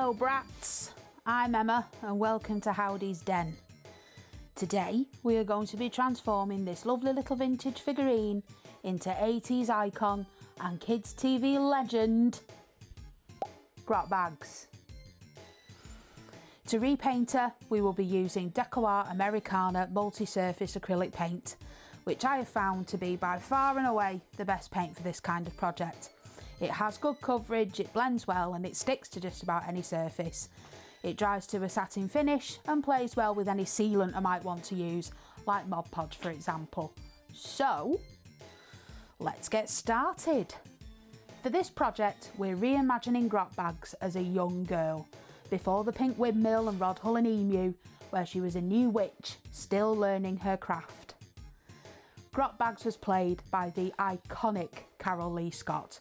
Hello Brats, I'm Emma and welcome to Howdy's Den. Today we are going to be transforming this lovely little vintage figurine into 80s icon and kids TV legend, Grotbags. To repaint her, we will be using Deco Art Americana multi-surface acrylic paint, which I have found to be by far and away the best paint for this kind of project. It has good coverage, it blends well and it sticks to just about any surface. It dries to a satin finish and plays well with any sealant I might want to use, like Mod Podge for example. So, let's get started. For this project, we're reimagining Grotbags as a young girl, before the pink windmill and rod hull and emu, where she was a new witch, still learning her craft. Grotbags was played by the iconic Carol Lee Scott,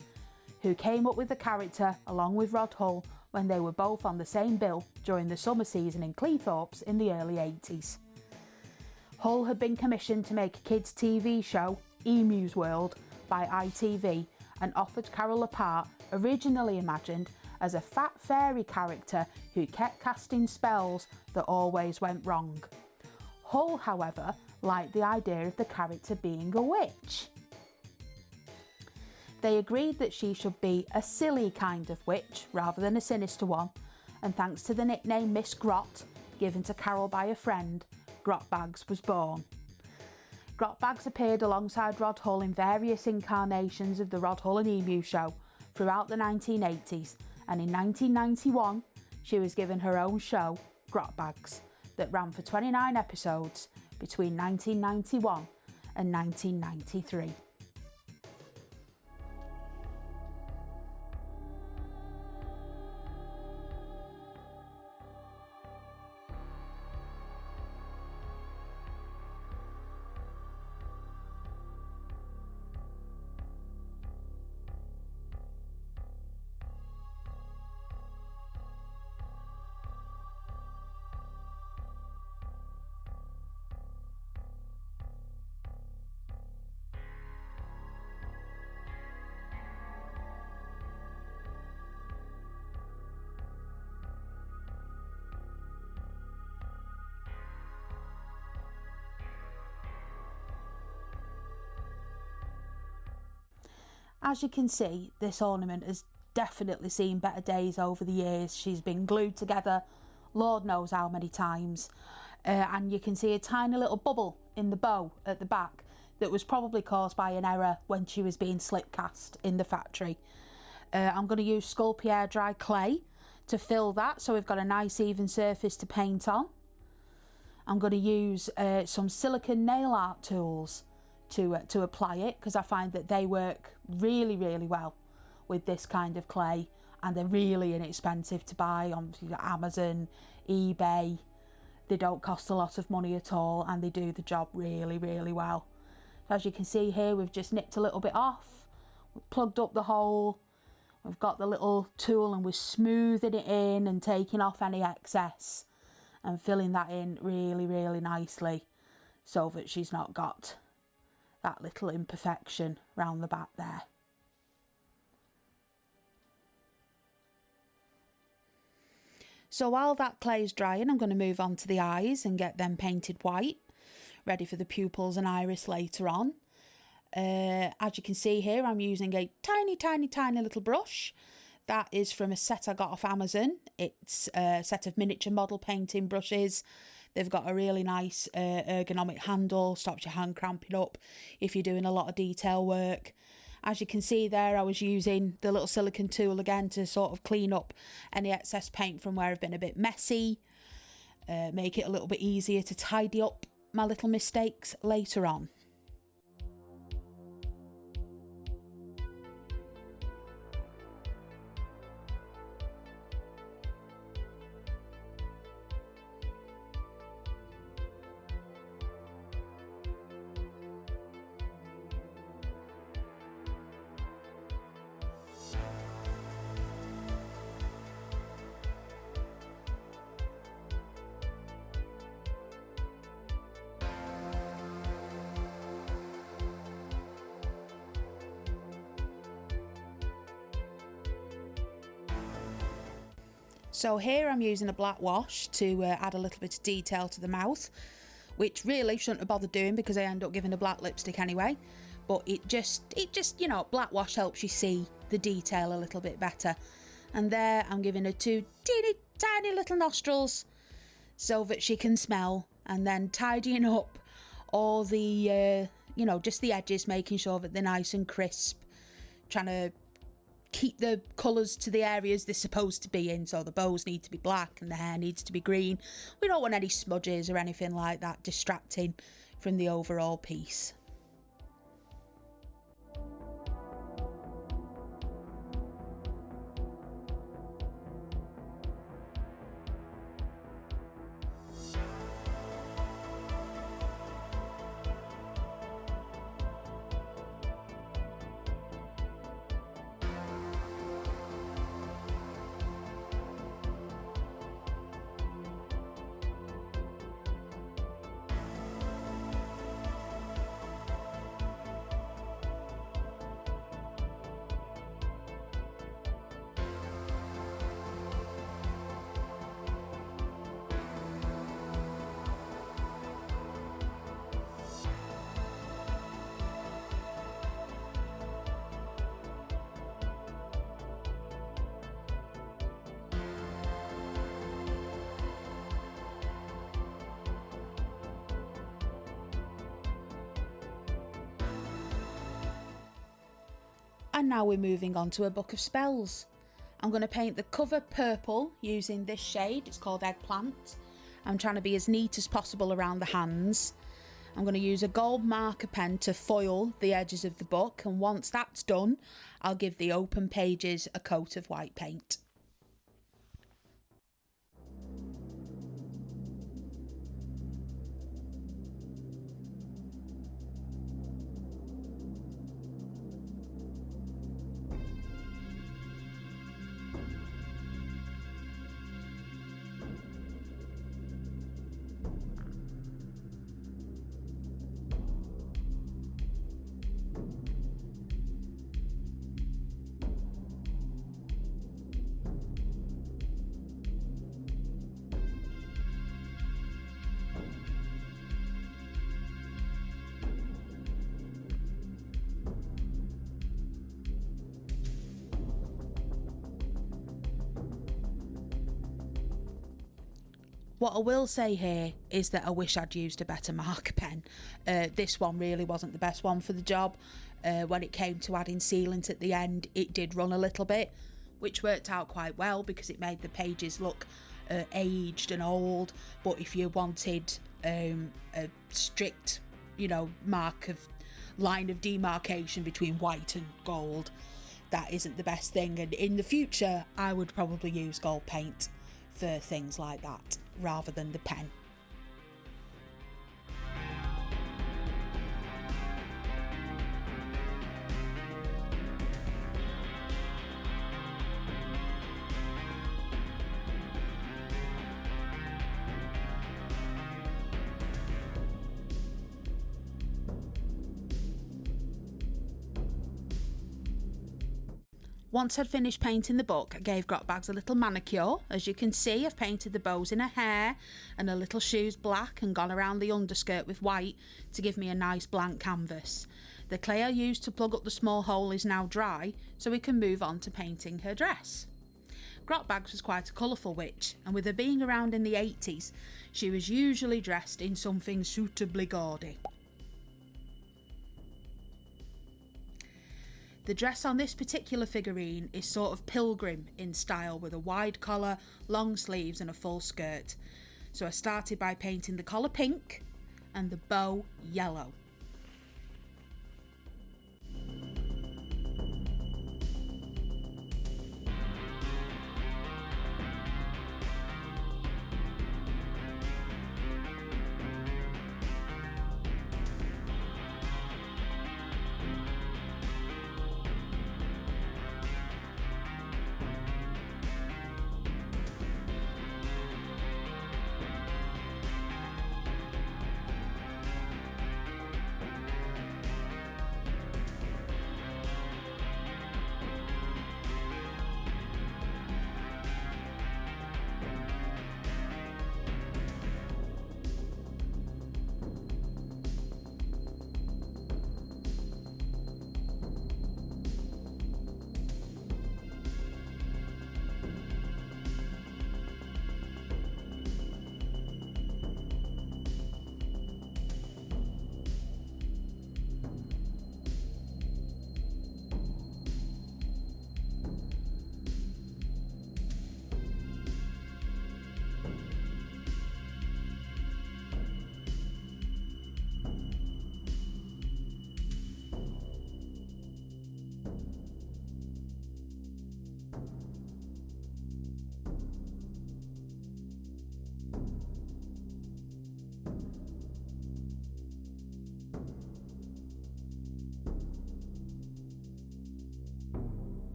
who came up with the character along with Rod Hull when they were both on the same bill during the summer season in Cleethorpes in the early 80s. Hull had been commissioned to make a kids' TV show, Emu's World, by ITV and offered Carol a part originally imagined as a fat fairy character who kept casting spells that always went wrong. Hull, however, liked the idea of the character being a witch. They agreed that she should be a silly kind of witch rather than a sinister one, and thanks to the nickname Miss Grot, given to Carol by a friend, Grotbags was born. Grotbags appeared alongside Rod Hull in various incarnations of the Rod Hull and Emu show throughout the 1980s, and in 1991 she was given her own show, Grotbags, that ran for 29 episodes between 1991 and 1993. As you can see, this ornament has definitely seen better days over the years. She's been glued together Lord knows how many times, and you can see a tiny little bubble in the bow at the back that was probably caused by an error when she was being slip cast in the factory. I'm going to use Sculpey air dry clay to fill that so we've got a nice even surface to paint on. I'm going to use some silicone nail art tools to apply it, because I find that they work really well with this kind of clay, and they're really inexpensive to buy on Amazon, eBay. They don't cost a lot of money at all and they do the job really well. So as you can see here, we've just nipped a little bit off, we've plugged up the hole, we've got the little tool and we're smoothing it in and taking off any excess and filling that in really nicely so that she's not got that little imperfection round the back there. So while that clay is drying, I'm going to move on to the eyes and get them painted white, ready for the pupils and iris later on. As you can see here, I'm using a tiny little brush. That is from a set I got off Amazon. It's a set of miniature model painting brushes. They've got a really nice ergonomic handle, stops your hand cramping up if you're doing a lot of detail work. As you can see there, I was using the little silicone tool again to sort of clean up any excess paint from where I've been a bit messy, make it a little bit easier to tidy up my little mistakes later on. So here I'm using a black wash to add a little bit of detail to the mouth, which really shouldn't have bothered doing because I end up giving a black lipstick anyway. But it just, you know, black wash helps you see the detail a little bit better. And there I'm giving her 2 teeny tiny little nostrils so that she can smell, and then tidying up all the, you know, just the edges, making sure that they're nice and crisp, trying to keep the colours to the areas they're supposed to be in. So the bows need to be black and the hair needs to be green. We don't want any smudges or anything like that distracting from the overall piece. And now we're moving on to a book of spells. I'm going to paint the cover purple using this shade. It's called Eggplant. I'm trying to be as neat as possible around the hands. I'm going to use a gold marker pen to foil the edges of the book, and once that's done, I'll give the open pages a coat of white paint. What I will say here is that I wish I'd used a better marker pen. This one really wasn't the best one for the job. When it came to adding sealant at the end, it did run a little bit, which worked out quite well because it made the pages look aged and old. But if you wanted a strict, you know, line of demarcation between white and gold, that isn't the best thing. And in the future, I would probably use gold paint for things like that rather than the pen. Once I'd finished painting the book, I gave Grotbags a little manicure. As you can see, I've painted the bows in her hair and her little shoes black and gone around the underskirt with white to give me a nice blank canvas. The clay I used to plug up the small hole is now dry, so we can move on to painting her dress. Grotbags was quite a colourful witch, and with her being around in the 80s, she was usually dressed in something suitably gaudy. The dress on this particular figurine is sort of pilgrim in style with a wide collar, long sleeves and a full skirt. So I started by painting the collar pink and the bow yellow.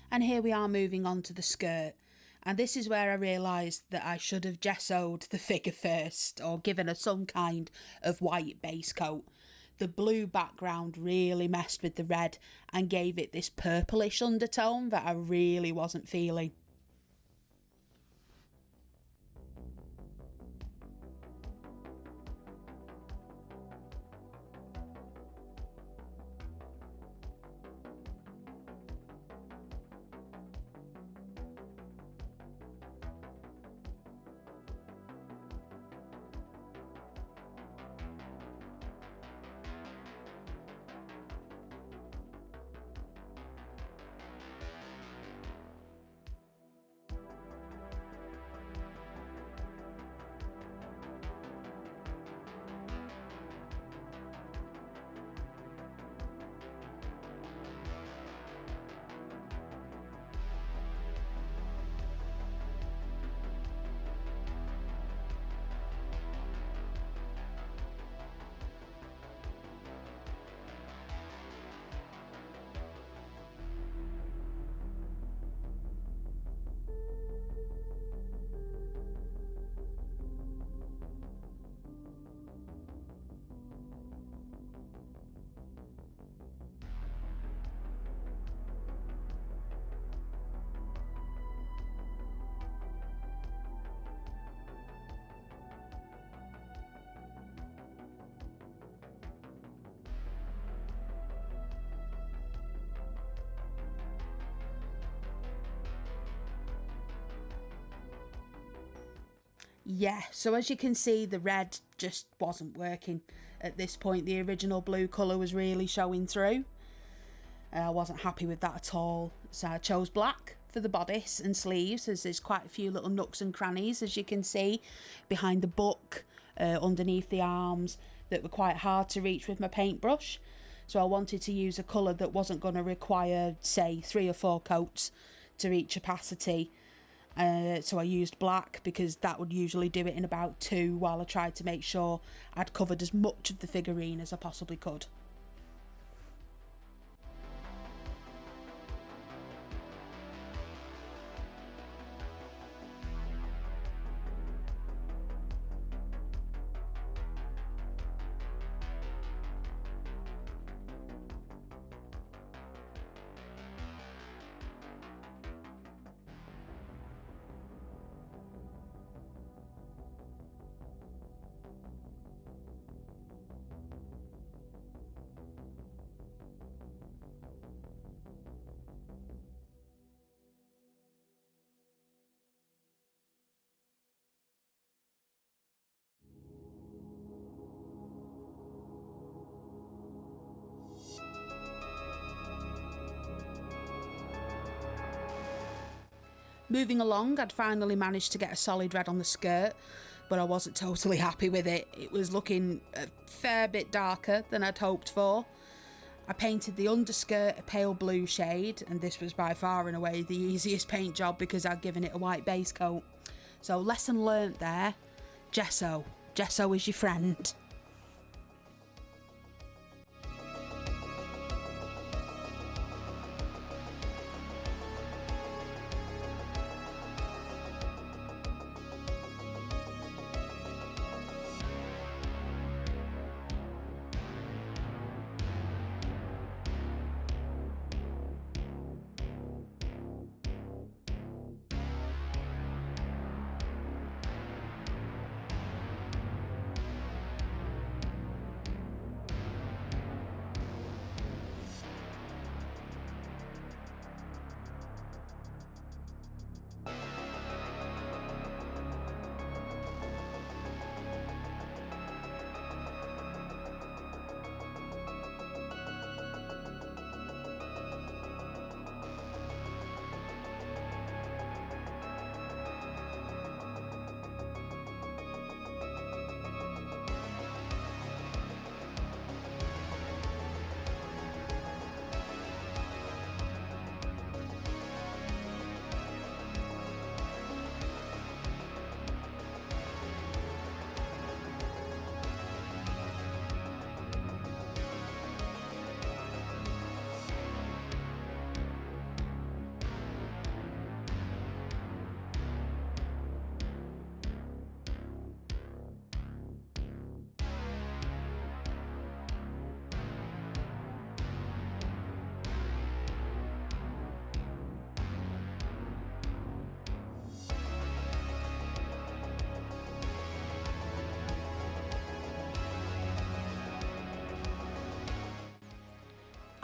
And here we are moving on to the skirt. And this is where I realised that I should have gessoed the figure first, or given her some kind of white base coat. The blue background really messed with the red and gave it this purplish undertone that I really wasn't feeling. Yeah, so as you can see, the red just wasn't working at this point. The original blue colour was really showing through. I wasn't happy with that at all, so I chose black for the bodice and sleeves, as there's quite a few little nooks and crannies, as you can see, behind the buck, underneath the arms, that were quite hard to reach with my paintbrush. So I wanted to use a colour that wasn't going to require, say, 3 or 4 coats to reach opacity. So I used black because that would usually do it in about 2, while I tried to make sure I'd covered as much of the figurine as I possibly could. Moving along, I'd finally managed to get a solid red on the skirt, but I wasn't totally happy with it. It was looking a fair bit darker than I'd hoped for. I painted the underskirt a pale blue shade, and this was by far and away the easiest paint job because I'd given it a white base coat. So lesson learnt there, gesso. Gesso is your friend.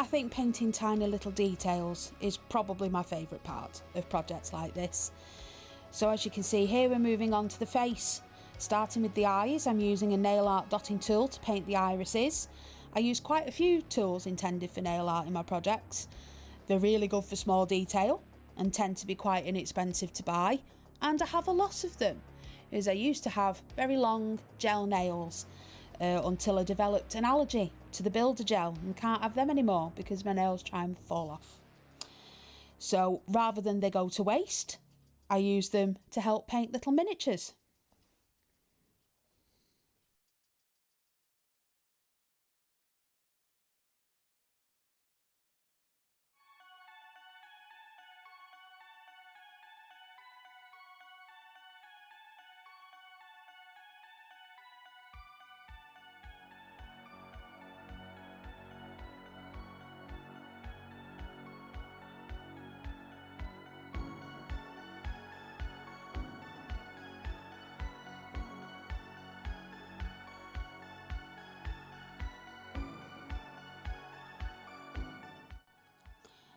I think painting tiny little details is probably my favourite part of projects like this. So as you can see here, we're moving on to the face. Starting with the eyes, I'm using a nail art dotting tool to paint the irises. I use quite a few tools intended for nail art in my projects. They're really good for small detail and tend to be quite inexpensive to buy, and I have a lot of them, as I used to have very long gel nails until I developed an allergy to the builder gel and can't have them anymore because my nails try and fall off. So rather than they go to waste, I use them to help paint little miniatures.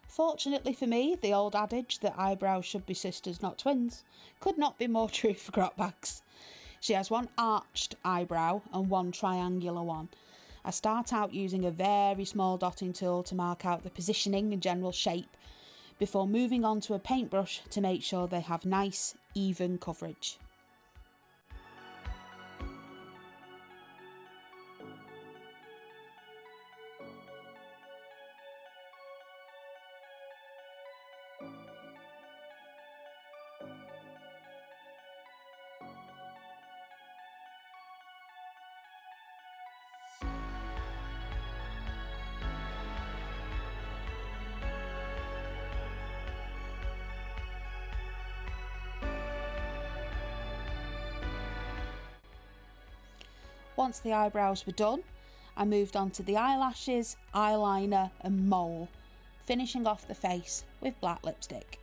Fortunately for me, the old adage that eyebrows should be sisters, not twins, could not be more true for Grotbags. She has one arched eyebrow and one triangular one. I start out using a very small dotting tool to mark out the positioning and general shape before moving on to a paintbrush to make sure they have nice, even coverage. Once the eyebrows were done, I moved on to the eyelashes, eyeliner and mole, finishing off the face with black lipstick.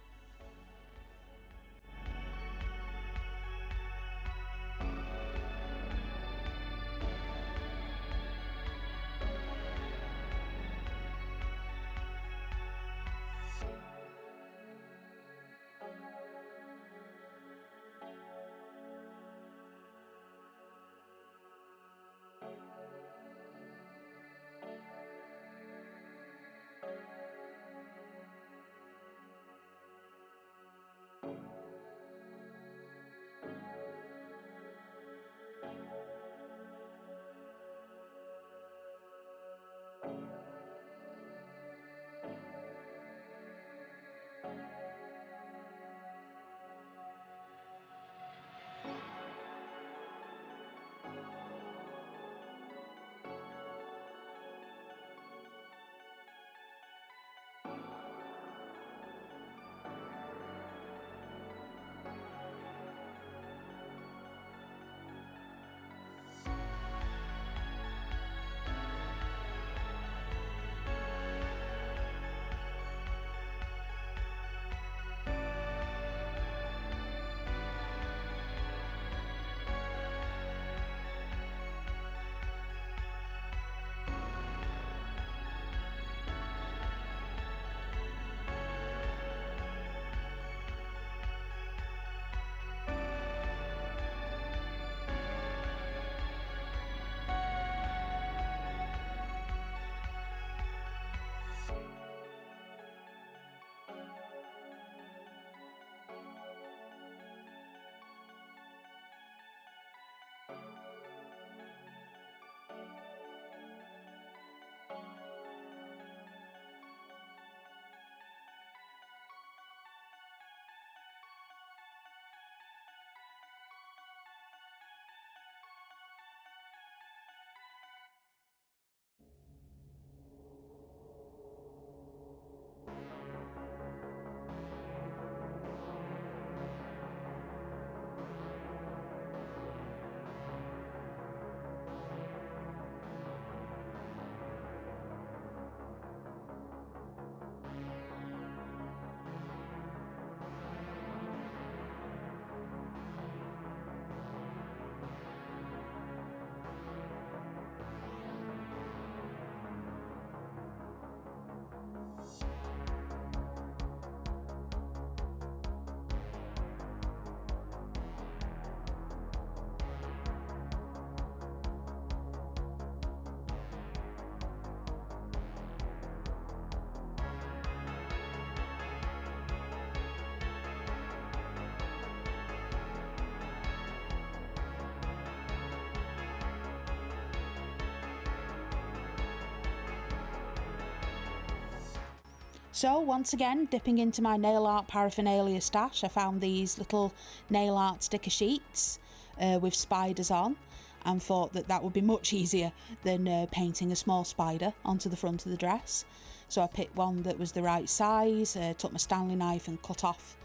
So once again, dipping into my nail art paraphernalia stash, I found these little nail art sticker sheets with spiders on, and thought that that would be much easier than painting a small spider onto the front of the dress. So I picked one that was the right size, took my Stanley knife and cut off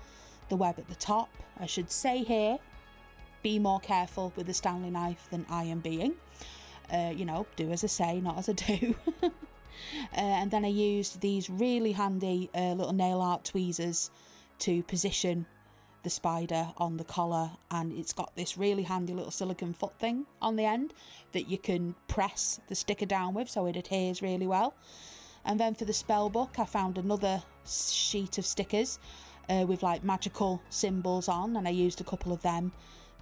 the web at the top. I should say here, be more careful with the Stanley knife than I am being. You know, do as I say, not as I do. And then I used these really handy little nail art tweezers to position the spider on the collar, and it's got this really handy little silicone foot thing on the end that you can press the sticker down with so it adheres really well. And then for the spell book, I found another sheet of stickers with like magical symbols on, and I used a couple of them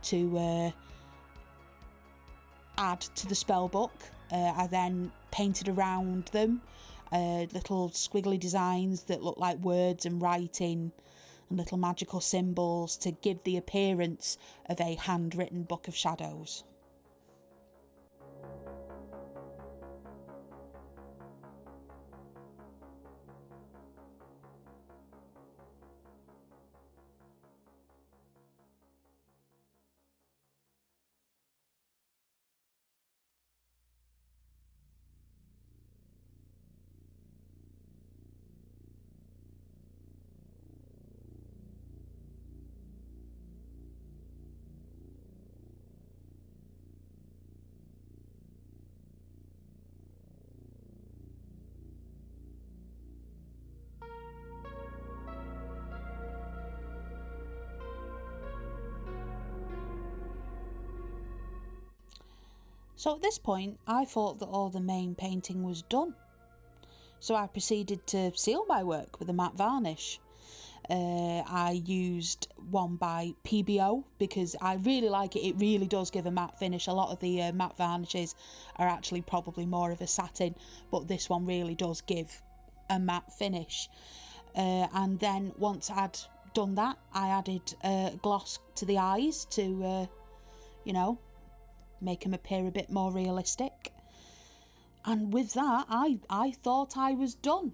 to add to the spell book. I then painted around them little squiggly designs that look like words and writing and little magical symbols to give the appearance of a handwritten book of shadows. So at this point, I thought that all the main painting was done. So I proceeded to seal my work with a matte varnish. I used one by PBO because I really like it. It really does give a matte finish. A lot of the matte varnishes are actually probably more of a satin, but this one really does give a matte finish. And then once I'd done that, I added gloss to the eyes to, you know, make them appear a bit more realistic. And with that, I thought I was done.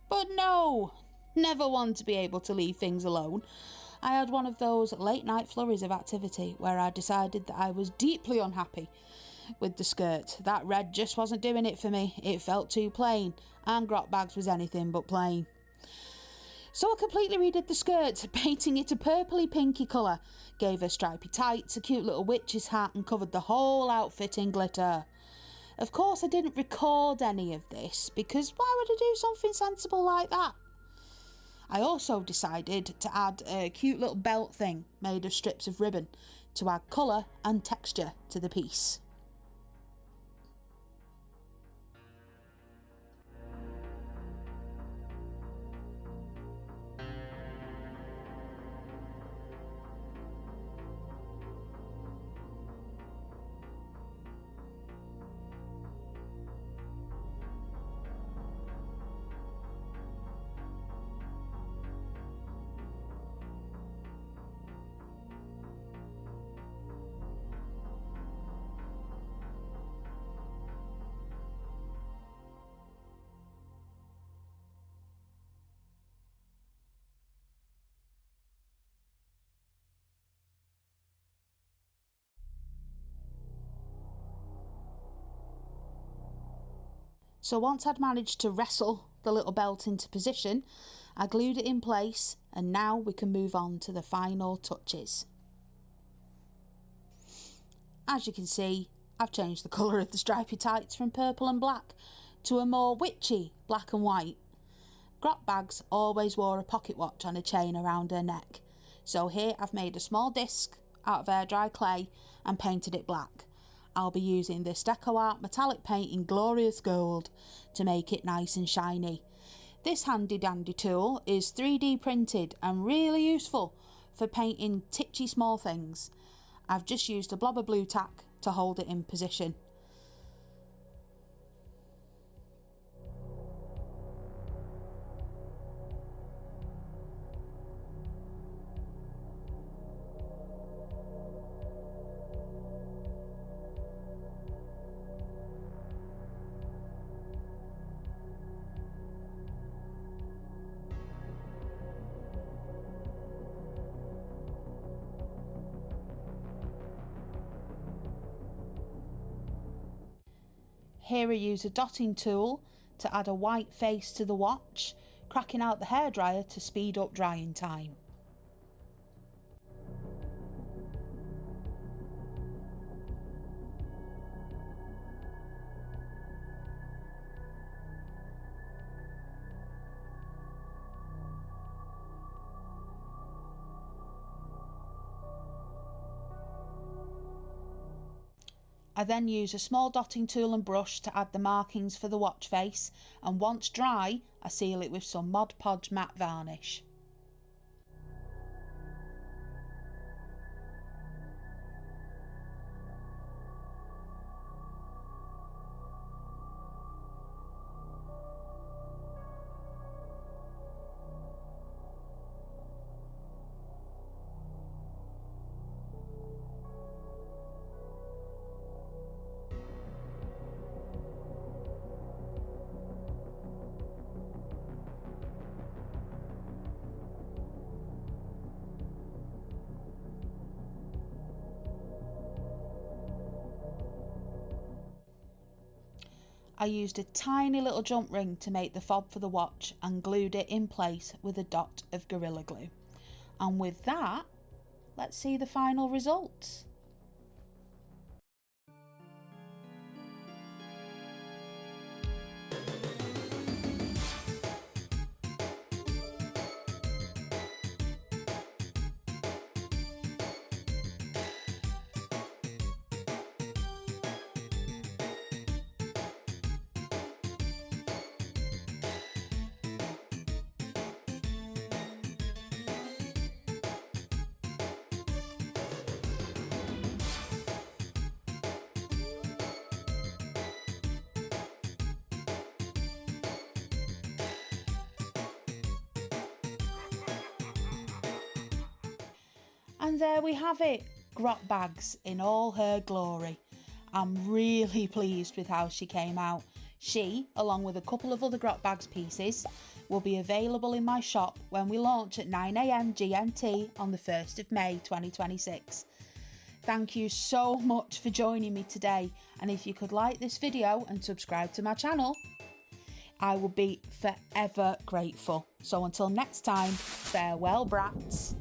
But no, never one to be able to leave things alone. I had one of those late night flurries of activity where I decided that I was deeply unhappy with the skirt. That red just wasn't doing it for me. It felt too plain, and Grotbags was anything but plain. So I completely redid the skirt, painting it a purpley pinky colour, gave her stripy tights, a cute little witch's hat, and covered the whole outfit in glitter. Of course, I didn't record any of this because why would I do something sensible like that? I also decided to add a cute little belt thing made of strips of ribbon to add colour and texture to the piece. So once I'd managed to wrestle the little belt into position, I glued it in place, and now we can move on to the final touches. As you can see, I've changed the colour of the stripy tights from purple and black to a more witchy black and white. Grotbags always wore a pocket watch on a chain around her neck. So here I've made a small disc out of air dry clay and painted it black. I'll be using this Deco Art metallic paint in glorious gold to make it nice and shiny. This handy dandy tool is 3D printed and really useful for painting titchy small things. I've just used a blob of blue tack to hold it in position. Here I use a dotting tool to add a white face to the watch, cracking out the hairdryer to speed up drying time. I then use a small dotting tool and brush to add the markings for the watch face, and once dry I seal it with some Mod Podge matte varnish. I used a tiny little jump ring to make the fob for the watch and glued it in place with a dot of Gorilla Glue. And with that, let's see the final results. And there we have it, Grotbags in all her glory. I'm really pleased with how she came out. She, along with a couple of other Grotbags pieces, will be available in my shop when we launch at 9 AM GMT on the 1st of May 2026. Thank you so much for joining me today, and if you could like this video and subscribe to my channel, I will be forever grateful. So until next time, farewell brats.